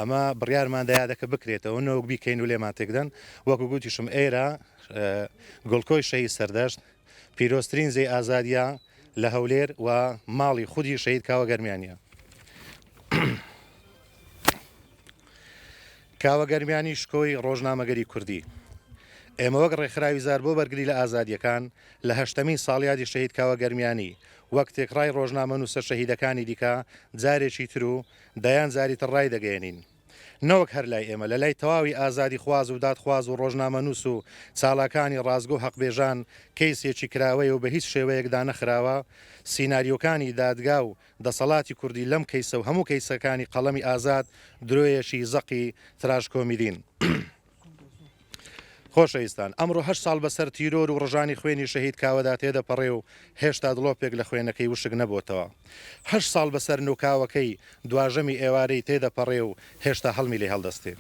ئەمە بڕیارمان دەیادەکە بکرێتەوە نەوەک بیکەین و لێمان تێکدەن وەکو گوتیشم ئێرە گڵکۆی شەهید سەردەشت پیرۆستترین زەی ئازادیە لە هەولێر و ماڵی خودی شەهید کاوە گەرمیانیە. کاوە گەرمیانی شکۆی ڕۆژنامەگەری کوردی. ئێمە وەک ڕێکخراوی زار بۆ بەرگری لە ئازادیەکان لە هەشتەمین ساڵیادی شەهید کاوە گەرمیانی وەک تێکڕای ڕۆژنامە نووسە شەهیدەکانی دیکە جارێکی تر و دەیان زاری تر ڕای دەگەێنین. نەوەک هەر لای ئێمە لە لای تەواوی ئازادی خواز و دادخواز و ڕۆژنامە نووس و چاڵاکانی ڕازگۆ حەقبێژان کەیسێکی کراوەی و بە هیچ شێوەیەکدا نەخراوە سیناریۆکانی دادگا و دەسەڵاتی کوردی لەم کەیسە و هەموو کەیسەکانی قەڵەمی ئازاد درۆیەشی زەقی تراژکۆمیدین. خۆشەویستان ئەمڕۆ 8 ساڵ بەسەر تیرۆر و ڕژانی خوێنی شەهید کاوەدا تێدەپەڕێ و هێشتا دڵۆپێک لە خوێنەکەی وشک نەبووتەوە. 8 ساڵ بەسەر نوکاوەکەی دواژەمی ئێوارەی تێدەپەڕێ و هێشتا هەڵمی لێ هەڵدەستێ.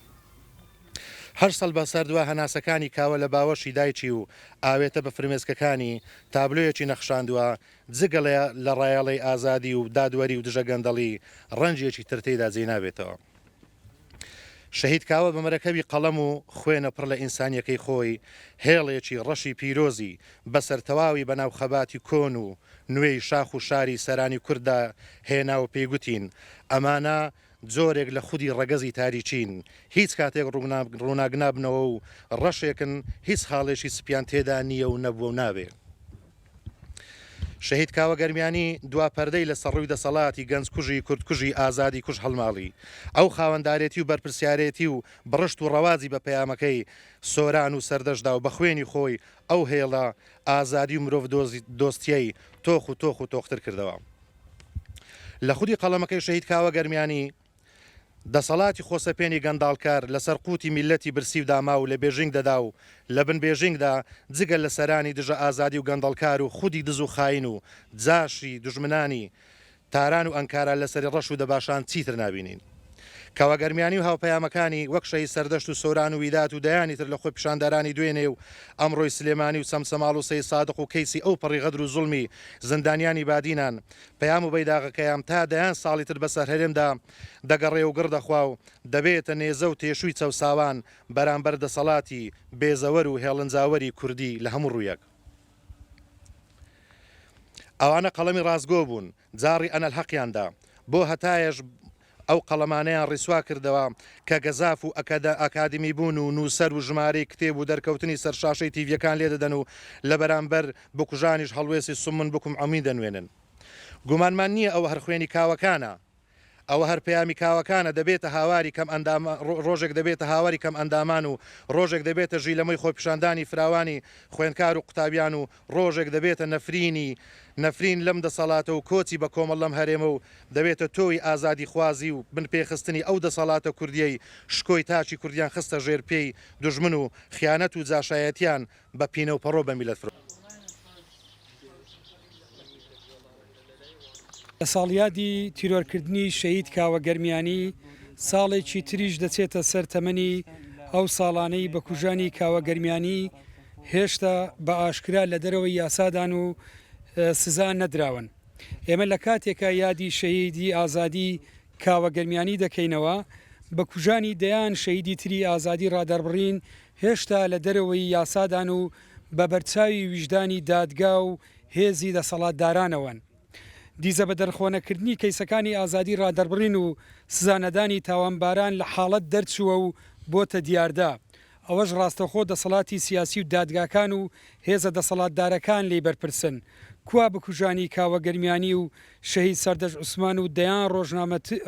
8 ساڵ بەسەر دوا هەناسەکانی کاوە لە باوەشی دایکی و ئاوێتە بە فرمێسکەکانی تابلۆیەکی نەخشاندووە جگەڵەیە لە ڕایاڵی ئازادی و دادوەری و دژە گەندەڵی ڕەنجێکی ترتێدا جێ نابێتەوە. شەهید کاوە بە مەرەکەوی قەڵەم و خوێنە پڕ لە ئینسانیەکەی خۆی هێڵێکی ڕەشی پیرۆزی بەسەر تەواوی بەناو خەباتی کۆن و نوێی شاخ و شاری سەرانی کووردا هێنا و پێیگوتین ئەمانە جۆرێک لە خودی ڕەگەزی تاریچین هیچ کاتێک ڕووناگنابنەوە و ڕەشێکن هیچ خاڵێکی سپیان تێدا نییە و نەبووە و نابێ. شەهید کاوە گەرمیانی دوا پەردەی لە سەڕووی دەسەڵاتی گەنج کوژی کوردکوژی ئازادی کوژ هەڵماڵی ئەو خاوەنددارێتی و بەرپرسیارەتی و بڕشت و ڕەوازی بە پەیامەکەی سۆران و سەردەشدا و بە خوێنی خۆی ئەو هێڵە ئازادی و مرۆڤ دۆستیەی تۆخ و تۆختر کردەوە. لە خودی قەڵەمەکەی شەهید کاوە گەرمیانی دەسەڵاتی خۆسەپێنی گەنداڵکار لەسەر قوتی میلەتی برسی و داما و لە بێژنگ دەدا و لە بن بێژنگدا جگەل لە سەرانی دژە ئازادی و گەندەڵکار و خودی دز و خاین و جاشی دژمنانی تاران و ئەنکارە لەسەری ڕەش و دەباشان چیتر نبینین. کاوە گەرمیانی و هاوپەیامەکانی وەک شەهید سەردەشت و سۆران و ویدات و دەیانی تر لە خۆی پیشاندارانی دوێنێ و ئەمڕۆی سلێمانی و سەمسەماڵ و سەی سادق و کەیسی ئەو پەڕی غەدر و زوڵمی زندانیانی بادینان پەیام و بەیداغەکەیان تا دەیان ساڵی تر بەسەر هەرێمدا دەگەڕێ و گڕدەخوا و دەبێتە نێزە و تێشووی چەوساوان بەرامبەر دەسەڵاتی بێزەوەر و هێڵنجاوەری کوردی لە هەموو ڕوویەک. ئەوانە قەڵەمی ڕازگۆ بوون جاڕی ئەنەل حەقیاندا بۆ هەتایەش ئەو قەڵەمانەیان ڕیسوا کردەوە کە گەزاف و ئەکادمی بوون و نووسەر و ژمارەی کتێب و دەرکەوتنی سەرشاشەی تیڤەکان لێ دەدەن و لە بەرامبەر بکوژانیش هەڵوێسی سمن بکوم ئەمی دەنوێنن. گومانمان نییە ئەوە هەر خوێنی کاوەکانە ئەوە هەر پەیامی کاوەکانە دەبێتە هاواری کەم ڕۆژێک دەبێتە هاواری کەم ئەندامان و ڕۆژێک دەبێتە ژیلەمەی خۆپیشاندانی فراوانی خوێنکار و قوتابیان و ڕۆژێک دەبێتە نەفرین لەم دەسەڵاتە و کۆچی بە کۆمەڵ لەم هەرێمە و دەبێتە تۆی ئازادی خوازی و بنپێخستنی ئەو دەسەڵاتە کوردیەی شکۆی تاچی کوردیان خستە ژێرپێی دژمن و خیانەت و جاشایەتیان بە پینە و پەڕۆ بە میلەت فرۆ. لە ساڵیادی تیرۆرکردنی شەهید کاوە گەرمیانی ساڵێکی تریش دەچێتە سەر تەمەنی ئەو ساڵانەی بە کوژانی کاوە گەرمیانی هێشتا بە ئاشکرا لە دەرەوەی یاسادان و سزا نەدراون. ئێمە لە کاتێکە یادی شەهیدی ئازادی کاوە گەرمیانی دەکەینەوە بە کوژانی دەیان شەهیدی تری ئازادی ڕادەربڕین هێشتا لە دەرەوەی یاسادان و بە بەرچاوی ویژدانی دادگا و هێزی دەسەڵاتدارانەوەن. دیزە بە دەرخۆنەکردنی کەیسەکانی ئازادی ڕادەربڕین و سزانەدانی تاوانباران لە حاڵەت دەرچووە و بۆتە دیاردا. ئەوەش ڕاستەخۆ دەسەڵاتی سیاسی و دادگاکان و هێزە دەسەڵاتدارەکان لێ بەرپرسن. کوا بکوژانی کاوە گەرمیانی و شەهید سەردەش عوسمان و دەیان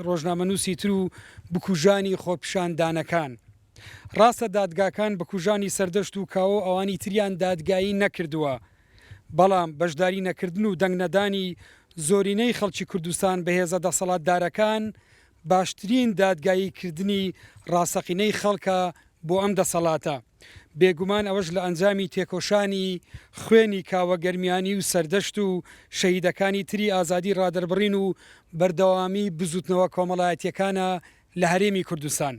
ڕۆژنامەنووسی تر و بکوژانی خۆپیشاندانەکان. ڕاستە دادگاکان بکوژانی سەردەشت و کاوە ئەوانی تریان دادگایی نەکردووە. بەڵام بەشداری نەکردن و دەنگنەدانی زۆرینەی خەڵکی کوردستان بە هێزە دەسەڵاتدارەکان باشترین دادگاییکردنی ڕاستەقینەی خەڵکە بۆ ئەم دەسەڵاتە. بێگومان ئەوەش لە ئەنجامی تێکۆشانی خوێنی کاوە گەرمیانی و سەردەشت و شەهیدەکانی تری ئازادی ڕادەربڕین و بەردەوامی بزوتنەوە کۆمەڵایەتیەکانە لە هەرێمی کوردستان.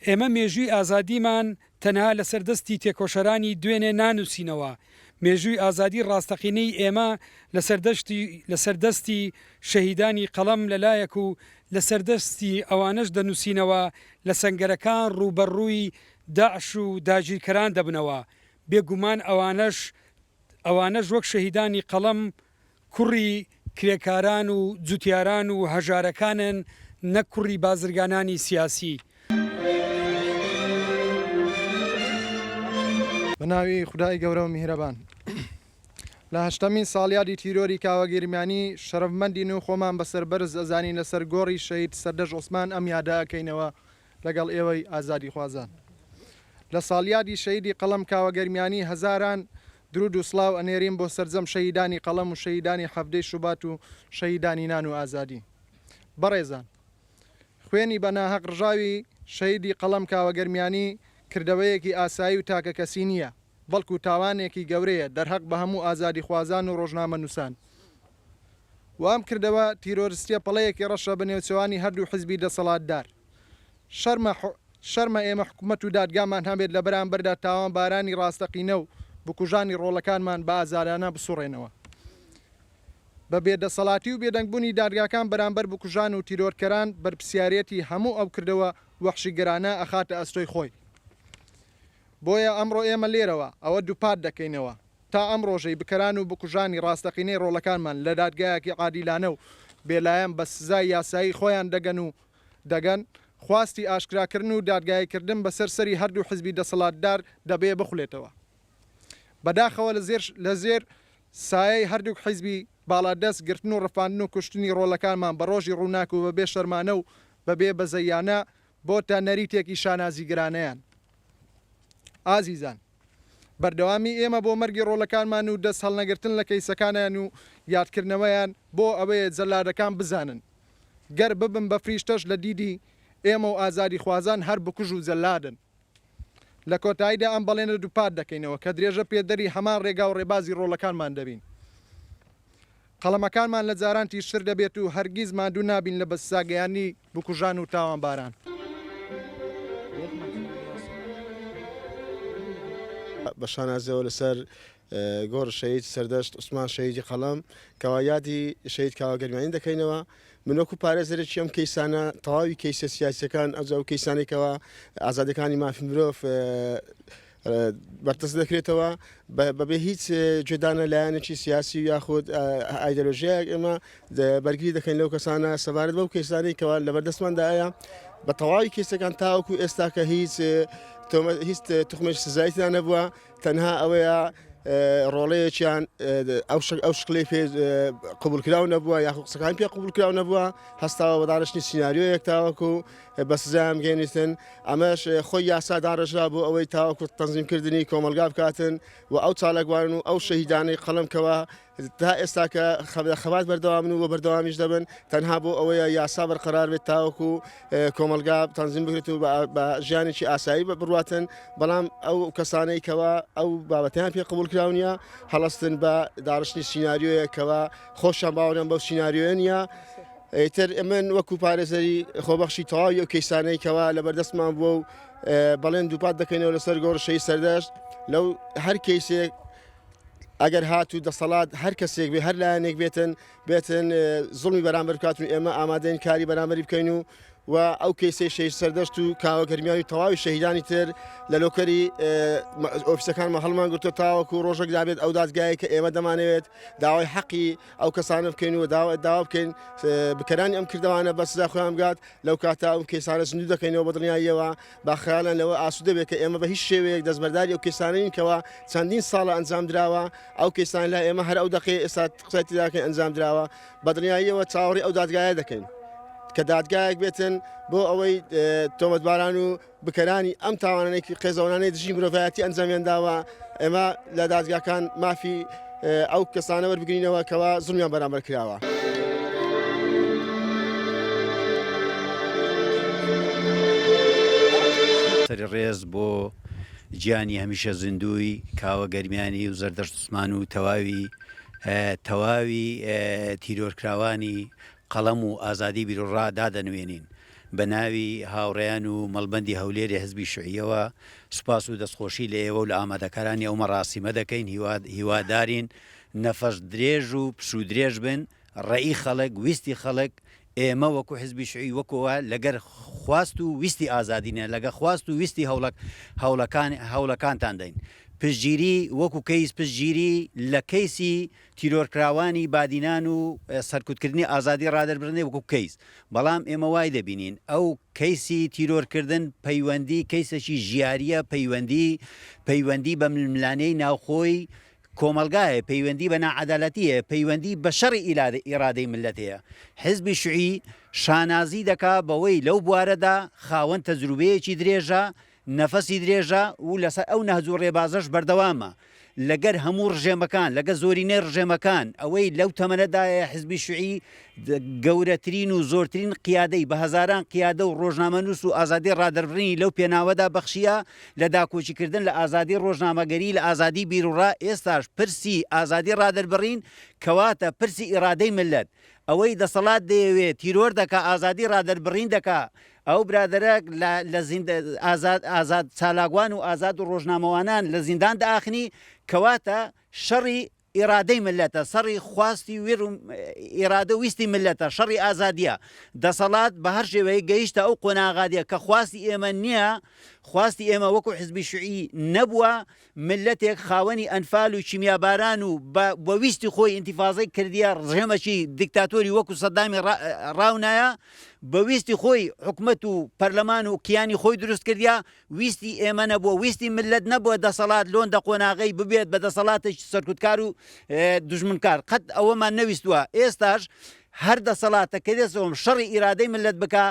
ئێمە مێژووی ئازادیمان تەنها لە سەردەستی تێکۆشەرانی دوێنێ نانووسینەوە. مێژووی ئازادی ڕاستەقینەی ئێمە لە سەردەستی شەهیدانی قەڵەم لەلایەک و لە سەردەستی ئەوانش دەنووسینەوە لە سەنگەرەکان ڕوبەڕووی داعش و داگیرکەران دەبنەوە. بێگومان ئەوانەش وەک شەهیدانی قەڵەم کوڕی کرێکاران و جوتیاران و هەژارەکانن، نەک کوڕی بازرگانانی سیاسی. بەناوی خودای گەورە و میهرەبان. لە 8مین ساڵیادی تیرۆری کاوەگەرمیانی شەرەفمەندین و خۆمان بەسەر بەرز ئەزانین لەسەر گۆڕی شەهید سەردەش عوسمان ئەم یاداکەینەوە لەگەڵ ئێوەی ئازادی خوازان. لە ساڵیادی شەهیدی قەڵەم کاوەگەرمیانی هەزاران درود و سڵاو ئەنێرین بۆ سەرجەم شەهیدانی قەڵەم و شەهیدانی حەفدەی شوبات و شەهیدانی نان و ئازادی. بەڕێزان، خوێنی بە ناهەق ڕژاوی شەهیدی قەڵەم کاوەگەرمیانی کردەوەیەکی ئاسایی و تاکە کەسی نییە، بەڵکو تاوانێکی گەورەیە دەرهەق بە هەموو ئازادی خوازان و ڕۆژنامە نووسان. و ئەم کردەوە تیرۆریستیە پەڵەیەکی ڕەشە بەنێوچەوانی هەردوو حیزبی دەسەڵاتدار. شەرمە ئێمە حکوومەت و دادگامان هەبێت لە بەرامبەردا تاوان بارانی ڕاستەقینە و بکوژانی ڕۆڵەکانمان بە ئازارانە بسوڕێنەوە. بە بێدەسەڵاتی و بێدەنگبوونی دادگاکان بەرامبەر بکوژان و تیرۆرکەران بەرپرسیارەتی هەموو ئەو کردەوە وەحشیگەرانە ئەخاتە ئەستۆی خۆی. بۆیە ئەمڕۆ ئێمە لێرەوە ئەوە دووپات دەکەینەوە تا ئەم ڕۆژەی بکەران و بکوژانی ڕاستەقینەی ڕۆڵەکانمان لە دادگایەکی عادیلانە و بێلایەن بە سزای یاسایی خۆیان دەگەن خواستی ئاشکراکردن و دادگایکردن بەسەر سەری هەردوو حزبی دەسەڵاتدار دەبێ بخولێتەوە. بەداخەوە لە زێر سایەی هەردوو حیزبی باڵادەست گرتن و ڕفاندن و کوشتنی ڕۆڵەکانمان بە ڕۆژی ڕووناک و بەبێ شەرمانە و بەبێ بەزەیانە بۆ تا نەریتێکی شانازیگرانەیان. ئازیزان، بەردەوامی ئێمە بۆ مەرگی ڕۆڵەکانمان و دەست هەڵنەگرتن لە کەیسەکانیان و یادکردنەوەیان بۆ ئەوەیە جەلادەکان بزانن گەر ببن بە فریشتەش لە دیدی ئێمە و ئازادی خوازان هەر بکوژ و جەلادن. لە کۆتاییدا ئەم بەڵێنە دووپات دەکەینەوە کە درێژە پێدەری هەمان ڕێگا و ڕێبازی ڕۆڵەکانمان دەبین. قەڵەمەکانمان لە جاران تیشتر دەبێت و هەرگیز ماندوو نابین لە بەسساگەیانی بکوژان و تاوانباران. بە شانازەوە لەسەر گۆڕ شەهید سەردەشت عوسمان شەهیدی قەڵەم کەوا یادی شەهید کاوەگەرمیانی دەکەینەوە. من وەکو پارێزەرێکی ئەم کەیسانە تەواوی کەیسە سیاسیەکان ئەو کەیسانێکەوە ئازادەکانی مافی مرۆڤ بەردەست دەکرێتەوە بەبێ هیچ جێدانە لایەنێکی سیاسی و یاخود ئایدۆلۆژیایەک ئێمە بەرگری دەکەین لەو کەسانە سەبارەت بەو کەیسانەی کەوا لە بەردەستماندایە بە تەواوی کێسەکان تاوەکو ئێستا کە هیچ توخمێش سزاییتیان نەبووە، تەنها ئەوەیە ڕۆڵەیەکیان ئەو شکلی پێ قبولکرااو نەبووە یاخود قسەکان پێ قبولکرااو نەبووە، هەستاوە بەداڕشتنی سیناریۆیەک تاوەکو بە سزایان بگەێنیتن. ئەمەش خۆی یاسا داڕژرا بۆ ئەوەی تاوەکو تەنزیمکردنی کۆمەلگا بکاتن و ئەو چالاکوان و ئەو شەهیدانەی قەڵەمکەوە تا ئێستا کە خەبات بەردەوام و بەردەوامیش دەبن تەنها بۆ ئەوەیە یاسا بەرقەرار بێت تاوەکو کۆمەلگا تەنزیم بکرێت و بە ژیانێکی ئاسایی بڕاتن. بەڵام ئەو کەسانەی کەوا ئەو بابەتیان پێ قبولکراونیە هەڵەستن بە داڕشتنی سیناریۆیەکەوە خۆشیان باوەڕیان بەو سیناریۆیە نیە. ئیتر من وەکو پارێزەری خۆبەخشی تەواوی ئەو کەیسانەی کەوا لە بەردەستمان بووە و بەڵێن دووپات دەکەینەوە لەسەر گۆڕ شەهید سەردەشت لەو هەر کەیسێک ئەگەر هات و دەسەڵات هەر کەسێک بێ هەر لایەنێک بێتن زوڵمی بەرامبەر بکاتون ئێمە ئامادەین کاری بەرامبەری بکەین و ئەو کەیسەی شەهید سەردەشت و کاوەگەرمیانی تەواوی شەهیدانی تر لە لۆکەری ئۆفیسەکانمە هەڵمان گرتو تاوەکو ڕۆژێک دابێت ئەو دادگایە کە ئێمە دەمانەوێت داوای حەقی ئەو کەسانە بکەین و داوا بکەین بکەرانی ئەم کردوانە بە سزا خۆیان بگات لەو کاتا ئەو کەیسانە زیندوو دەکەینەوە بە دڵنیاییەوە با خەیاڵیان لەوە ئاسوودە بێت کە ئێمە بە هیچ شێوەیەک دەستبەرداری ئەو کەیسانەین کەوا چەندین ساڵە ئەنجام درراوە ئەو کەیسان لا ئێمە هەر ئەو دقی ئێستا قسەتی داکەین ئەنجام درراوە بە دڵنیاییەوە چاوەڕی ئەو دادگایە دەکەین کە دادگایەک بێتن بۆ ئەوەی تۆمەتباران و بکەرانی ئەم تاوانانێکی قێزەوانانەی دژی مرۆڤایەتی ئەنجامیان داوە ئێمە لە دادگاکان مافی ئەو کەسانە وەربگرینەوە کەوا زوڵمیان بەرامبەر کراوە. سەری ڕێز بۆ گیانی هەمیشە زیندووی کاوەگەرمیانی و زەردەشت عوسمان و تەواوی تیرۆرکراوانی قەڵەم و ئازادی بیرۆڕا دادەنوێنین بە ناوی هاوڕێیان و مەڵبەندی هەولێری حزبی شوعیەوە سوپاس و دەستخۆشی لە ئێوە و لە ئامادەکارانی ئەو مەڕاستیمە دەکەین هیوادارین نەفەس درێژ و پسو درێژ بن ڕێی خەڵک ویستی خەڵک ئێمە وەکو حزبی شوعی وەکەوە لەگەر خواست و ویستی ئازادینە لەگە خواست و ویستی هەوڵەکانتان دەین پشتگیری وەکو کەیس پشتگیری لە کەیسی تیرۆرکراوانی بادینان و سەرکوتکردنی ئازادی ڕادەربرنێ وەکو کەیس بەڵام ئێمە وای دەبینین ئەو کەیسی تیرۆرکردن پەیوەندی کەیسەکی ژیاریە پەیوەندی بە ململانەی ناوخۆی کۆمەلگایە پەیوەندی بە ناعەدالەتیە پەیوەندی بە شەڕی ئیرادەی ملەتەیە حزبی شوعی شانازی دەکا بەوەی لەو بوارەدا خاوەن تەجروبەیەکی درێژە نەفەسی درێژە و لەسەر ئەو نەهجوو ڕێبازەش بەردەوامە لەگەر هەموو ڕژێمەکان لەگە زۆرینەی ڕژێمەکان ئەوەی لەو تەمەنەدایە حزبی شوعی گەورەترین و زۆرترین قیادەی بە هەزاران قیادە و ڕۆژنامەنووس و ئازادی ڕادەربڕینی لەو پێناوەدا بەخشیە لە داکۆچیکردن لە ئازادی ڕۆژنامەگەری لە ئازادی بیرروڕا ئێستاش پرسی ئازادی ڕادەربڕین کەواتە پرسی ئیرادەی ملت ئەوەی دەسەڵات دەیەوێت تیرۆر دەکا ئازادی ڕادەربڕین دەکا ئەو برادەرە لە ئازاد چالاگوان و ئازاد و ڕۆژنامەوانان لە زیندان داخنی کەواتە شەڕی ئیرادەی ملەتە سەڕی خواستی وێر و ئێرادە ویستی ملەتە شەڕی ئازادیە دەسەڵات بە هەر شێوەیە گەیشتە ئەو قۆناغادیە کە خواستی ئێمە نییە خواستی ئێمە وەکو حزبی شوعی نەبووە ملەتێک خاوەنی ئەنفال و چیمیاباران و بە ویستی خۆی ئینتیفازەی کردیە ڕژێمەکی دیکتاتۆری وەکو سەدامی ڕاونایە بە ویستی خۆی حکومەت و پەرلەمان و کیانی خۆی دروست کردیا ویستی ئێمە نەبووە ویستی ملت نەبووە دەسەڵات لۆندە قۆناغی ببێت بە دەسەڵاتێکی سەرکوتکار و دژمنکار قەت ئەوەمان نەویستووە ئێستاش هەر دەسەڵاتە کە دەسەوەم شەڕی ئیرادەی ملت بکە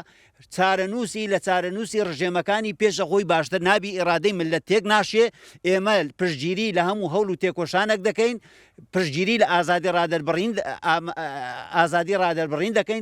چارەنووسی لە چارەنووسی ڕژێمەکانی پێشە خۆی باشتر نابی ئێرادەی ملت تێک ناشێ ئێمە پشتگیری لە هەموو هەوڵ و تێکۆشانێک دەکەین پشتگیری لە ئازادی ڕادەربڕین دەکەین